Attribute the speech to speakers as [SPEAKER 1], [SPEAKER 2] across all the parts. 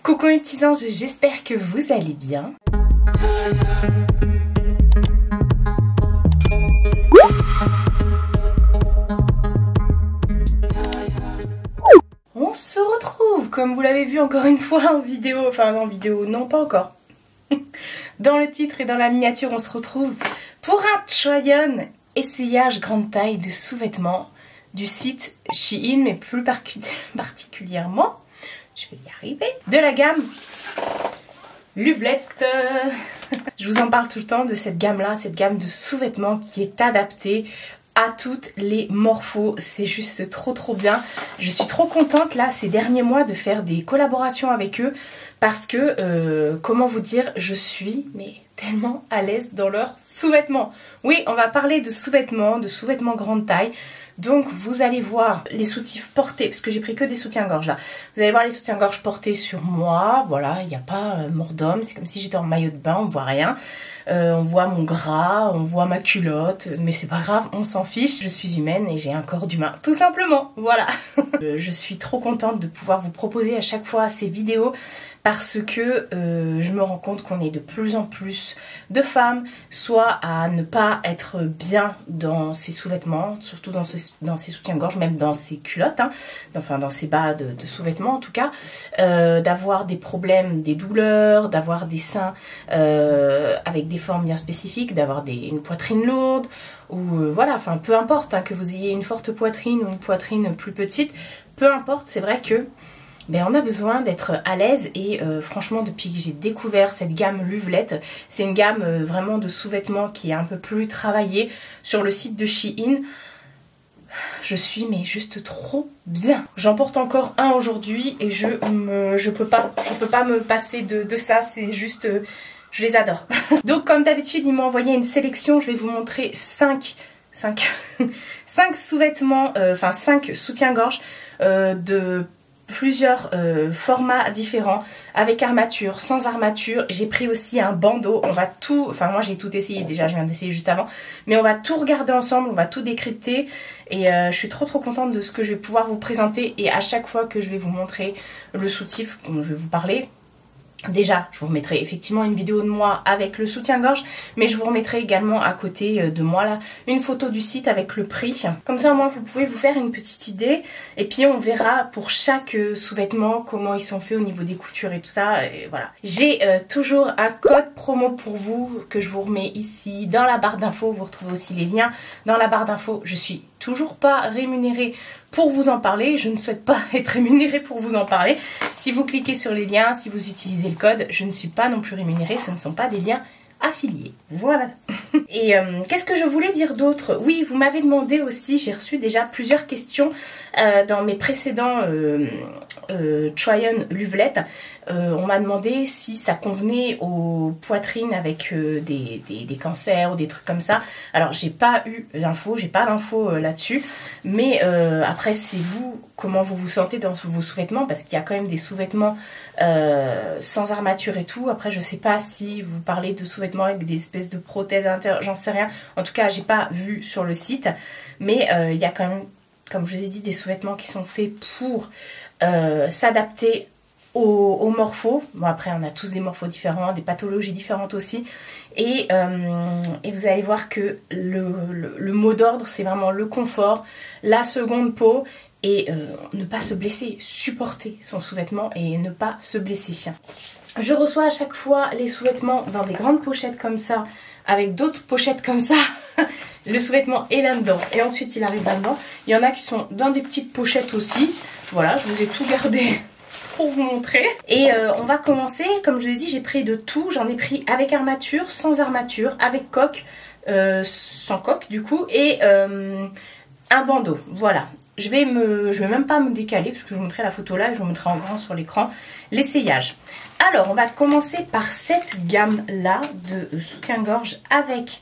[SPEAKER 1] Coucou mes petits anges, j'espère que vous allez bien. On se retrouve, comme vous l'avez vu encore une fois en vidéo, non pas encore. Dans le titre et dans la miniature, on se retrouve pour un try-on essayage grande taille de sous-vêtements du site Shein, mais plus particulièrement, je vais y arriver, de la gamme Lovelette. Je vous en parle tout le temps de cette gamme-là, cette gamme de sous-vêtements qui est adaptée à toutes les morphos. C'est juste trop bien. Je suis trop contente là ces derniers mois de faire des collaborations avec eux parce que, comment vous dire, je suis tellement à l'aise dans leurs sous-vêtements. Oui, on va parler de sous-vêtements grande taille. Donc vous allez voir les soutifs portés, parce que j'ai pris que des soutiens-gorge là. Vous allez voir les soutiens-gorge portés sur moi, voilà, il n'y a pas mort d'homme, c'est comme si j'étais en maillot de bain, on voit rien. On voit mon gras, on voit ma culotte, mais c'est pas grave, on s'en fiche. Je suis humaine et j'ai un corps d'humain, tout simplement, voilà. Je suis trop contente de pouvoir vous proposer à chaque fois ces vidéos parce que je me rends compte qu'on est de plus en plus de femmes, soit à ne pas être bien dans ses sous-vêtements, surtout dans ses soutiens-gorge, même dans ses culottes, hein, enfin dans ses bas de sous-vêtements en tout cas, d'avoir des problèmes, des douleurs, d'avoir des seins avec des formes bien spécifiques, d'avoir une poitrine lourde, ou voilà, enfin peu importe, hein, que vous ayez une forte poitrine ou une poitrine plus petite, peu importe, c'est vrai que on a besoin d'être à l'aise et franchement depuis que j'ai découvert cette gamme Lovelette, c'est une gamme vraiment de sous-vêtements qui est un peu plus travaillée sur le site de Shein. Je suis juste trop bien. J'en porte encore un aujourd'hui et je peux pas me passer de ça, c'est juste... je les adore. Donc comme d'habitude, ils m'ont envoyé une sélection. Je vais vous montrer 5 sous-vêtements, 5 soutiens-gorge de plusieurs formats différents, avec armature, sans armature. J'ai pris aussi un bandeau. On va tout, moi j'ai tout essayé déjà, je viens d'essayer juste avant, mais on va tout regarder ensemble, on va tout décrypter et je suis trop contente de ce que je vais pouvoir vous présenter. Et à chaque fois que je vais vous montrer le soutif dont je vais vous parler, déjà, je vous remettrai effectivement une vidéo de moi avec le soutien-gorge, mais je vous remettrai également à côté de moi là une photo du site avec le prix. Comme ça, au moins, vous pouvez vous faire une petite idée. Et puis, on verra pour chaque sous-vêtement comment ils sont faits au niveau des coutures et tout ça. Et voilà. J'ai toujours un code promo pour vous que je vous remets ici dans la barre d'infos. Vous retrouvez aussi les liens dans la barre d'infos. Je suis toujours pas rémunérée pour vous en parler, je ne souhaite pas être rémunérée pour vous en parler. Si vous cliquez sur les liens, si vous utilisez le code, je ne suis pas non plus rémunérée, ce ne sont pas des liens affiliés. Voilà. Et qu'est-ce que je voulais dire d'autre? Oui, vous m'avez demandé aussi, j'ai reçu déjà plusieurs questions dans mes précédents try-on Lovelette. On m'a demandé si ça convenait aux poitrines avec des cancers ou des trucs comme ça. Alors j'ai pas eu l'info, j'ai pas d'info là-dessus, mais après c'est vous, comment vous vous sentez dans vos sous-vêtements, parce qu'il y a quand même des sous-vêtements sans armature et tout. Après je sais pas si vous parlez de sous-vêtements avec des espèces de prothèses intérieures, j'en sais rien. En tout cas j'ai pas vu sur le site, mais il y a quand même, comme je vous ai dit, des sous-vêtements qui sont faits pour s'adapter aux morphos. Bon, après on a tous des morphos différents, des pathologies différentes aussi, et vous allez voir que le mot d'ordre c'est vraiment le confort, la seconde peau et ne pas se blesser, supporter son sous-vêtement et ne pas se blesser. Je reçois à chaque fois les sous-vêtements dans des grandes pochettes comme ça, avec d'autres pochettes comme ça. Le sous-vêtement est là-dedans et ensuite il arrive là-dedans. Il y en a qui sont dans des petites pochettes aussi. Voilà, je vous ai tout gardé pour vous montrer. Et on va commencer, comme je l'ai dit, j'ai pris de tout. J'en ai pris avec armature, sans armature, avec coque, sans coque du coup, et un bandeau. Voilà. Je vais même pas me décaler parce que je vous montrerai la photo là et je vous mettrai en grand sur l'écran l'essayage. Alors, on va commencer par cette gamme-là de soutien-gorge avec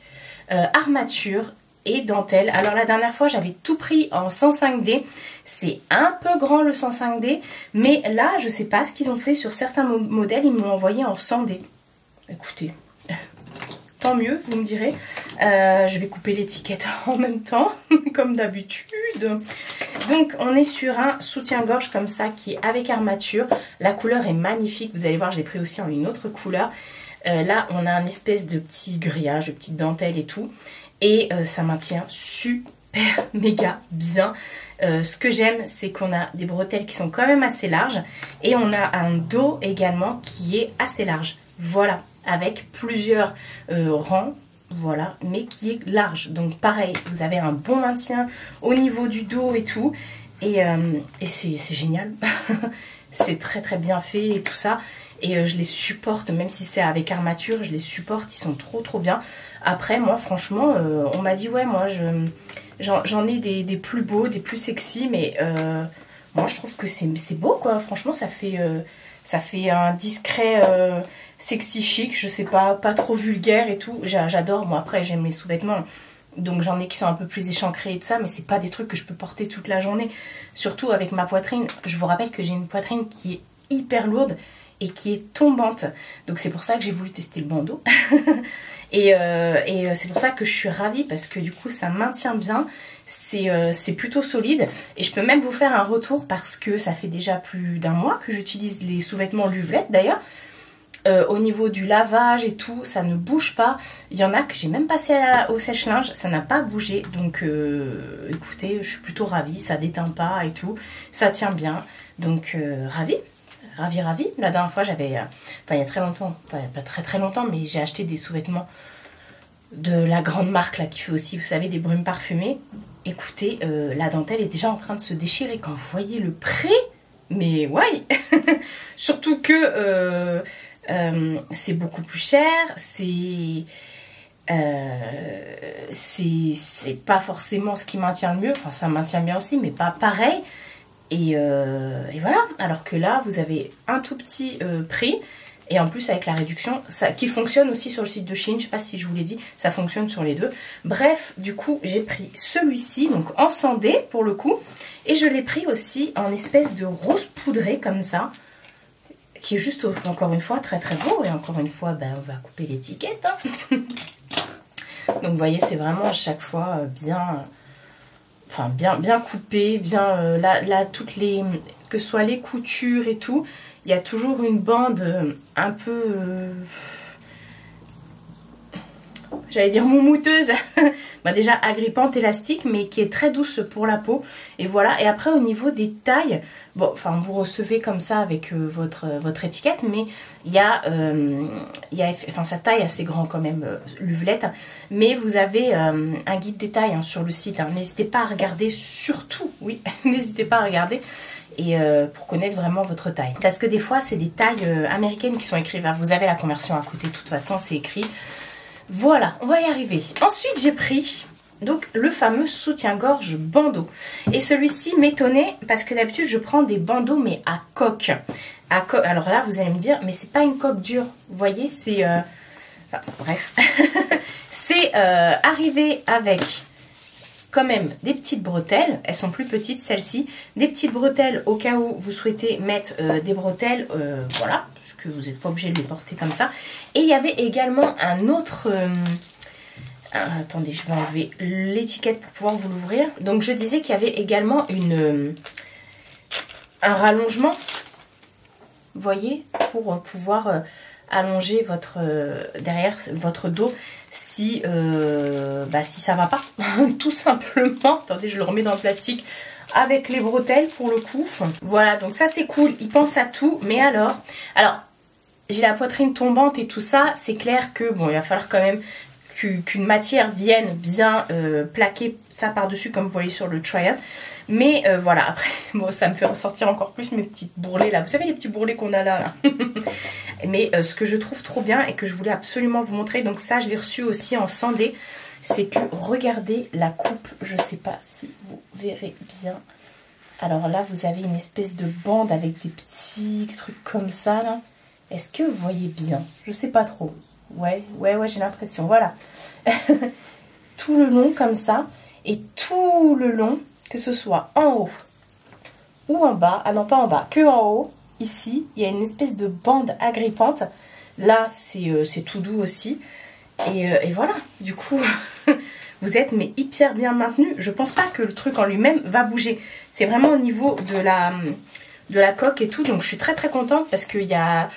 [SPEAKER 1] armature et dentelle. Alors, la dernière fois, j'avais tout pris en 105D. C'est un peu grand le 105D, mais là, je sais pas ce qu'ils ont fait sur certains modèles. Ils m'ont envoyé en 100D. Écoutez, tant mieux, vous me direz. Je vais couper l'étiquette en même temps, comme d'habitude. Donc on est sur un soutien-gorge comme ça qui est avec armature. La couleur est magnifique, vous allez voir, je l'ai pris aussi en une autre couleur. Là on a un espèce de petit grillage, de petite dentelle et tout. Et ça maintient super méga bien. Ce que j'aime, c'est qu'on a des bretelles qui sont quand même assez larges. Et on a un dos également qui est assez large. Voilà, avec plusieurs rangs. Voilà, mais qui est large. Donc pareil, vous avez un bon maintien au niveau du dos et tout. Et c'est génial. C'est très très bien fait et tout ça. Et je les supporte, même si c'est avec armature, je les supporte, ils sont trop trop bien. Après, moi franchement, on m'a dit ouais, moi j'en ai des plus beaux, des plus sexy, mais moi je trouve que c'est beau quoi. Franchement, ça fait un discret sexy chic, je sais pas trop vulgaire et tout. J'adore, moi après j'aime les sous-vêtements. Donc j'en ai qui sont un peu plus échancrés et tout ça, mais c'est pas des trucs que je peux porter toute la journée. Surtout avec ma poitrine. Je vous rappelle que j'ai une poitrine qui est hyper lourde et qui est tombante. Donc c'est pour ça que j'ai voulu tester le bandeau. et c'est pour ça que je suis ravie parce que du coup ça maintient bien. C'est plutôt solide. Et je peux même vous faire un retour parce que ça fait déjà plus d'un mois que j'utilise les sous-vêtements Louvlette d'ailleurs. Au niveau du lavage et tout, ça ne bouge pas. Il y en a que j'ai même passé au sèche-linge, ça n'a pas bougé. Donc écoutez, je suis plutôt ravie, ça déteint pas et tout. Ça tient bien. Donc ravie. La dernière fois, j'avais, enfin il y a très longtemps, enfin pas très longtemps, mais j'ai acheté des sous-vêtements de la grande marque là qui fait aussi, vous savez, des brumes parfumées. Écoutez, la dentelle est déjà en train de se déchirer quand vous voyez le prix. Mais ouais. Surtout que c'est beaucoup plus cher, c'est pas forcément ce qui maintient le mieux, enfin ça maintient bien aussi, mais pas pareil. Et voilà, alors que là vous avez un tout petit prix. Et en plus avec la réduction, ça, qui fonctionne aussi sur le site de Shein, je ne sais pas si je vous l'ai dit, ça fonctionne sur les deux. Bref, du coup j'ai pris celui-ci, donc en sandé pour le coup. Et je l'ai pris aussi en espèce de rose poudré comme ça. Qui est juste, encore une fois, très très beau. Et encore une fois, ben, on va couper l'étiquette. Hein. Donc vous voyez, c'est vraiment à chaque fois bien... Enfin, bien coupé, bien... là, toutes les... Que ce soit les coutures et tout, il y a toujours une bande un peu... j'allais dire moumouteuse, bah déjà agrippante, élastique, mais qui est très douce pour la peau. Et voilà, et après au niveau des tailles, bon, enfin vous recevez comme ça avec votre étiquette, mais il y a, enfin sa taille assez grand quand même, Louvlette, mais vous avez un guide des tailles hein, sur le site, hein. N'hésitez pas à regarder, surtout, oui, n'hésitez pas à regarder. Et pour connaître vraiment votre taille. Parce que des fois, c'est des tailles américaines qui sont écrites. Vous avez la conversion à côté, de toute façon, c'est écrit. Voilà, on va y arriver. Ensuite, j'ai pris donc le fameux soutien-gorge bandeau. Et celui-ci m'étonnait parce que d'habitude, je prends des bandeaux mais à coque. Alors là, vous allez me dire, mais c'est pas une coque dure. Vous voyez, c'est... Enfin, bref. C'est arrivé avec... quand même des petites bretelles, elles sont plus petites celles-ci, des petites bretelles au cas où vous souhaitez mettre des bretelles, voilà, parce que vous n'êtes pas obligé de les porter comme ça. Et il y avait également un autre, attendez, je vais enlever l'étiquette pour pouvoir vous l'ouvrir. Donc je disais qu'il y avait également un rallongement, vous voyez, pour pouvoir allonger votre derrière votre dos si ça va pas tout simplement. Attendez, je le remets dans le plastique avec les bretelles pour le coup. Voilà, donc ça c'est cool, il pense à tout. Mais alors j'ai la poitrine tombante et tout ça, c'est clair que bon, il va falloir quand même qu'une matière vienne bien plaquer ça par-dessus comme vous voyez sur le try-on. Mais voilà, après, bon, ça me fait ressortir encore plus mes petites bourrelets là. Vous savez les petits bourrelets qu'on a là. Mais ce que je trouve trop bien et que je voulais absolument vous montrer, donc ça je l'ai reçu aussi en sandé, c'est que regardez la coupe, je sais pas si vous verrez bien. Alors là vous avez une espèce de bande avec des petits trucs comme ça là. Est-ce que vous voyez bien? Je sais pas trop. Ouais, j'ai l'impression, voilà. Tout le long comme ça, et tout le long, que ce soit en haut ou en bas, ah non pas en bas, que en haut, ici, il y a une espèce de bande agrippante. Là, c'est tout doux aussi. Et voilà, du coup, vous êtes mais hyper bien maintenu. Je pense pas que le truc en lui-même va bouger. C'est vraiment au niveau de la coque et tout. Donc je suis très très contente parce qu'il y a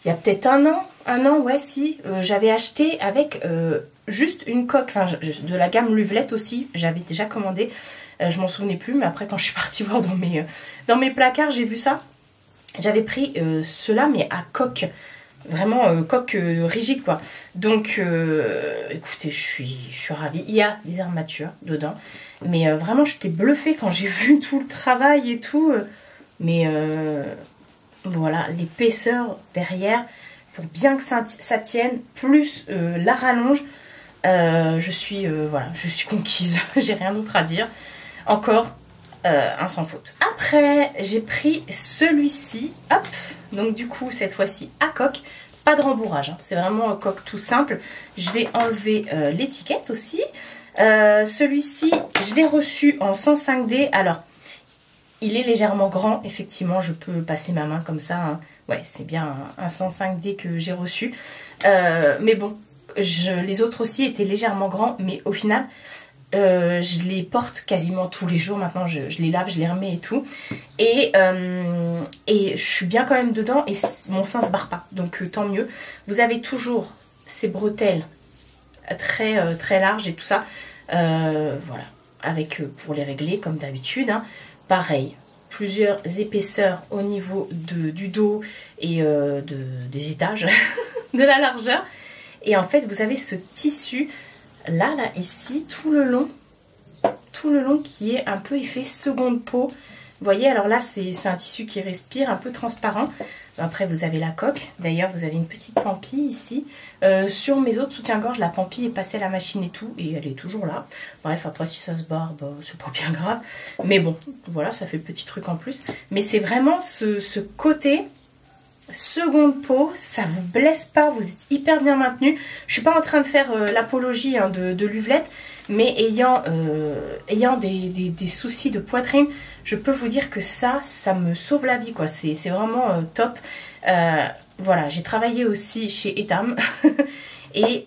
[SPEAKER 1] peut-être un an, ouais si, j'avais acheté avec juste une coque, enfin de la gamme Luvelette aussi, j'avais déjà commandé. Je m'en souvenais plus, mais après quand je suis partie voir dans mes placards, j'ai vu ça. J'avais pris cela mais à coque. Vraiment coque rigide quoi. Donc écoutez, je suis ravie. Il y a des armatures dedans. Mais vraiment j'étais bluffée quand j'ai vu tout le travail et tout. Mais voilà, l'épaisseur derrière, pour bien que ça tienne, plus la rallonge, je suis conquise. J'ai rien d'autre à dire. Encore un sans faute. Après, j'ai pris celui-ci. Hop. Donc du coup, cette fois-ci à coque. Pas de rembourrage. Hein. C'est vraiment un coque tout simple. Je vais enlever l'étiquette aussi. Celui-ci, je l'ai reçu en 105D. Alors, il est légèrement grand. Effectivement, je peux passer ma main comme ça. Hein. Ouais, c'est bien un 105D que j'ai reçu. Mais bon, les autres aussi étaient légèrement grands. Mais au final... je les porte quasiment tous les jours maintenant, je les lave, je les remets et tout. Et je suis bien quand même dedans et mon sein ne se barre pas. Donc tant mieux. Vous avez toujours ces bretelles très, très larges et tout ça. Voilà, avec pour les régler comme d'habitude. Hein. Pareil, plusieurs épaisseurs au niveau du dos et des étages, de la largeur. Et en fait, vous avez ce tissu... Là, ici, tout le long qui est un peu effet seconde peau. Vous voyez, alors là, c'est un tissu qui respire, un peu transparent. Après, vous avez la coque. D'ailleurs, vous avez une petite pampille ici. Sur mes autres soutiens-gorge, la pampille est passée à la machine et tout. Et elle est toujours là. Bref, après, si ça se barre, bah, c'est pas bien grave. Mais bon, voilà, ça fait le petit truc en plus. Mais c'est vraiment ce côté... seconde peau, ça vous blesse pas, vous êtes hyper bien maintenu. Je suis pas en train de faire l'apologie hein, de l'uvelette, mais ayant des soucis de poitrine, je peux vous dire que ça me sauve la vie quoi. C'est vraiment top. Voilà, j'ai travaillé aussi chez Etam et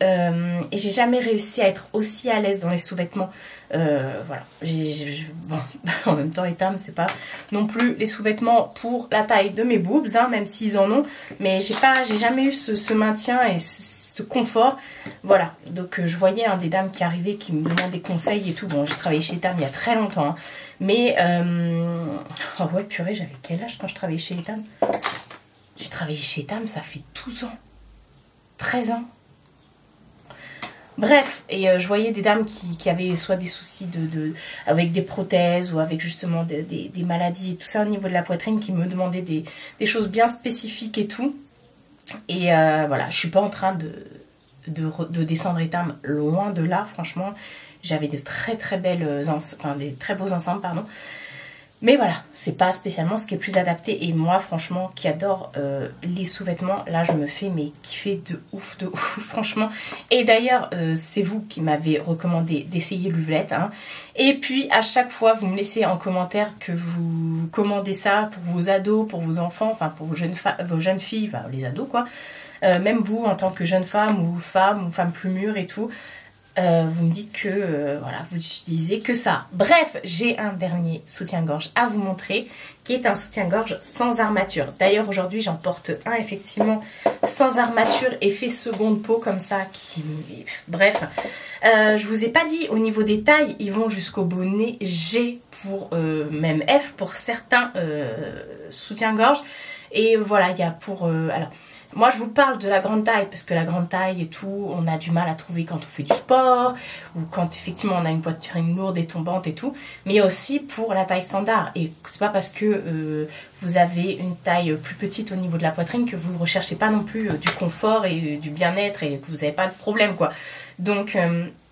[SPEAKER 1] j'ai jamais réussi à être aussi à l'aise dans les sous-vêtements. Voilà, bon, en même temps Etam c'est pas non plus les sous-vêtements pour la taille de mes boobs, hein, même s'ils en ont, mais j'ai jamais eu ce maintien et ce confort. Voilà, donc je voyais hein, des dames qui arrivaient, qui me demandaient des conseils et tout. Bon, j'ai travaillé chez Etam il y a très longtemps, hein, mais oh ouais purée, j'avais quel âge quand je travaillais chez Etam? J'ai travaillé chez Etam, ça fait 12 ans, 13 ans. Bref, et je voyais des dames qui avaient soit des soucis avec des prothèses ou avec justement des maladies et tout ça au niveau de la poitrine, qui me demandaient des choses bien spécifiques et tout. Et voilà, je suis pas en train de descendre Etam, loin de là, franchement. J'avais de très très belles, des très beaux ensembles, pardon. Mais voilà, c'est pas spécialement ce qui est plus adapté. Et moi, franchement, qui adore les sous-vêtements, là, je me fais mais kiffer de ouf, franchement. Et d'ailleurs, c'est vous qui m'avez recommandé d'essayer l'uvelette. Hein. Et puis, à chaque fois, vous me laissez en commentaire que vous commandez ça pour vos ados, pour vos enfants, enfin pour vos jeunes filles, enfin, les ados, quoi. Même vous, en tant que jeune femme ou femme plus mûre et tout. Vous me dites que voilà, vous n'utilisez que ça. Bref, j'ai un dernier soutien-gorge à vous montrer qui est un soutien-gorge sans armature. D'ailleurs, aujourd'hui, j'en porte un effectivement sans armature, effet seconde peau comme ça. Bref, je vous ai pas dit au niveau des tailles, ils vont jusqu'au bonnet G pour même F pour certains soutiens-gorge. Et voilà, il y a pour... alors, moi, je vous parle de la grande taille parce que la grande taille et tout, on a du mal à trouver quand on fait du sport ou quand effectivement on a une poitrine lourde et tombante et tout. Mais il y a aussi pour la taille standard. Et c'est pas parce que vous avez une taille plus petite au niveau de la poitrine que vous ne recherchez pas non plus du confort et du bien-être et que vous n'avez pas de problème, quoi. Donc,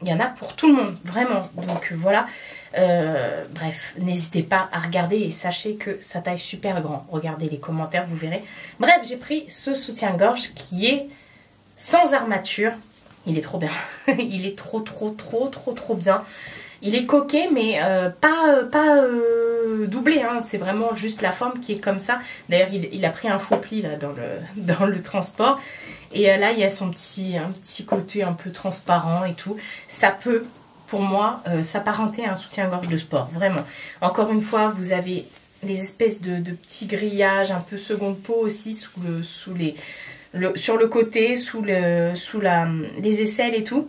[SPEAKER 1] il y en a pour tout le monde, vraiment. Donc, voilà. Bref, n'hésitez pas à regarder et sachez que ça taille super grand. Regardez les commentaires, vous verrez. Bref, j'ai pris ce soutien-gorge qui est sans armature. Il est trop bien. Il est trop bien. Il est coquet, mais pas peu doublé, hein. C'est vraiment juste la forme qui est comme ça. D'ailleurs, il a pris un faux pli là dans le transport. Et là, il y a un petit côté un peu transparent et tout. Ça peut, pour moi, s'apparenter à un soutien-gorge de sport, vraiment. Encore une fois, vous avez les espèces de petits grillages, un peu seconde peau aussi, sur le côté, sous les aisselles et tout.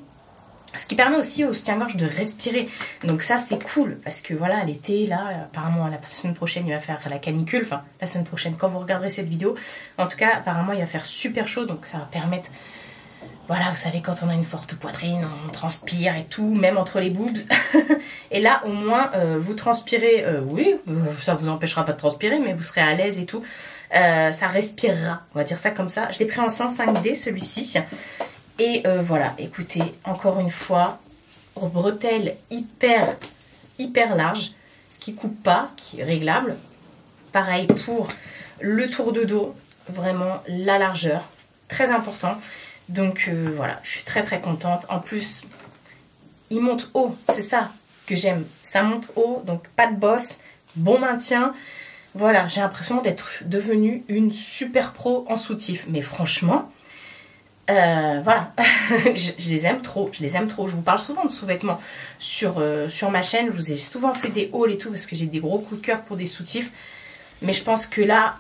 [SPEAKER 1] Ce qui permet aussi au soutien-gorge de respirer. Donc ça, c'est cool. Parce que voilà, l'été, là, apparemment, la semaine prochaine, il va faire la canicule. Enfin, la semaine prochaine, quand vous regarderez cette vidéo. En tout cas, apparemment, il va faire super chaud. Donc ça va permettre... Voilà, vous savez, quand on a une forte poitrine, on transpire et tout, même entre les boobs. Et là, au moins, vous transpirez. Oui, ça vous empêchera pas de transpirer, mais vous serez à l'aise et tout. Ça respirera, on va dire ça comme ça. Je l'ai pris en 5D, celui-ci. Et voilà, écoutez, encore une fois, bretelle hyper large, qui coupe pas, qui est réglable. Pareil pour le tour de dos, vraiment la largeur, très important. Donc voilà, je suis très contente. En plus, il monte haut, c'est ça que j'aime. Ça monte haut, donc pas de bosse, bon maintien. Voilà, j'ai l'impression d'être devenue une super pro en soutif. Mais franchement... voilà, je les aime trop, je vous parle souvent de sous-vêtements sur ma chaîne, je vous ai souvent fait des hauls et tout parce que j'ai des gros coups de cœur pour des soutifs, mais je pense que là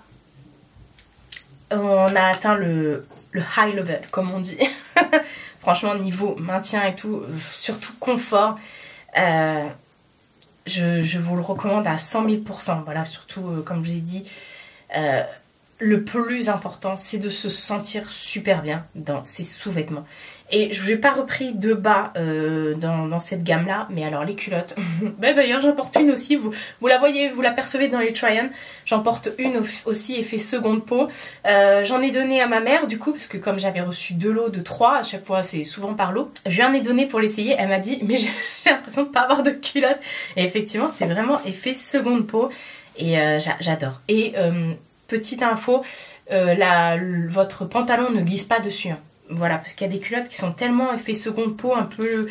[SPEAKER 1] on a atteint le high level comme on dit. Franchement, niveau maintien et tout, surtout confort, je vous le recommande à 100 000%. Voilà, surtout comme je vous ai dit, le plus important, c'est de se sentir super bien dans ces sous-vêtements. Et je n'ai pas repris de bas dans cette gamme-là, mais alors les culottes... ben d'ailleurs, j'en porte une aussi, vous la voyez, vous la percevez dans les try-on. J'en porte une aussi, effet seconde peau. J'en ai donné à ma mère, du coup, parce que comme j'avais reçu 2 lots de 3, à chaque fois, c'est souvent par lot. Je lui en ai donné pour l'essayer, elle m'a dit, mais j'ai l'impression de ne pas avoir de culotte. Et effectivement, c'est vraiment effet seconde peau. Et j'adore. Et... petite info, votre pantalon ne glisse pas dessus. Hein. Voilà, parce qu'il y a des culottes qui sont tellement effet seconde peau, un peu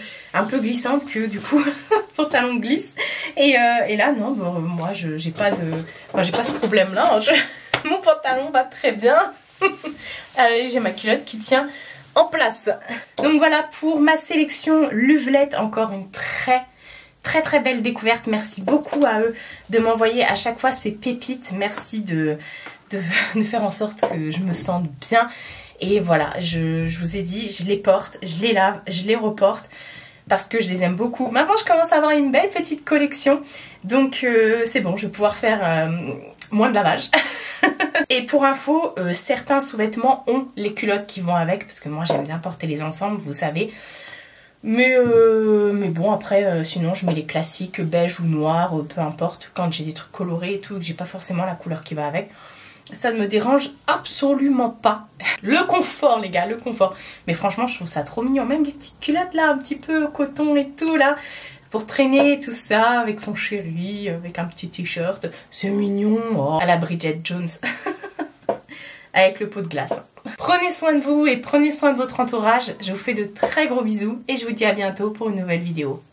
[SPEAKER 1] glissantes que du coup, le pantalon glisse. Et là, non, bon, moi, j'ai pas ce problème-là. Hein. Mon pantalon va très bien. Allez, j'ai ma culotte qui tient en place. Donc voilà pour ma sélection Luvelette. Encore une très belle découverte. Merci beaucoup à eux de m'envoyer à chaque fois ces pépites. Merci de faire en sorte que je me sente bien. Et voilà, je vous ai dit, je les porte, je les lave, je les reporte parce que je les aime beaucoup. Maintenant, je commence à avoir une belle petite collection. Donc, c'est bon, je vais pouvoir faire moins de lavage. Et pour info, certains sous-vêtements ont les culottes qui vont avec parce que moi, j'aime bien porter les ensembles, vous savez. Mais bon, après, sinon, je mets les classiques beige ou noir, peu importe. Quand j'ai des trucs colorés et tout, que j'ai pas forcément la couleur qui va avec. Ça ne me dérange absolument pas. Le confort, les gars, le confort. Mais franchement, je trouve ça trop mignon. Même les petites culottes, là, un petit peu coton et tout, là. Pour traîner, tout ça, avec son chéri, avec un petit t-shirt. C'est mignon. Oh, à la Bridget Jones. Avec le pot de glace. Prenez soin de vous et prenez soin de votre entourage. Je vous fais de très gros bisous et je vous dis à bientôt pour une nouvelle vidéo.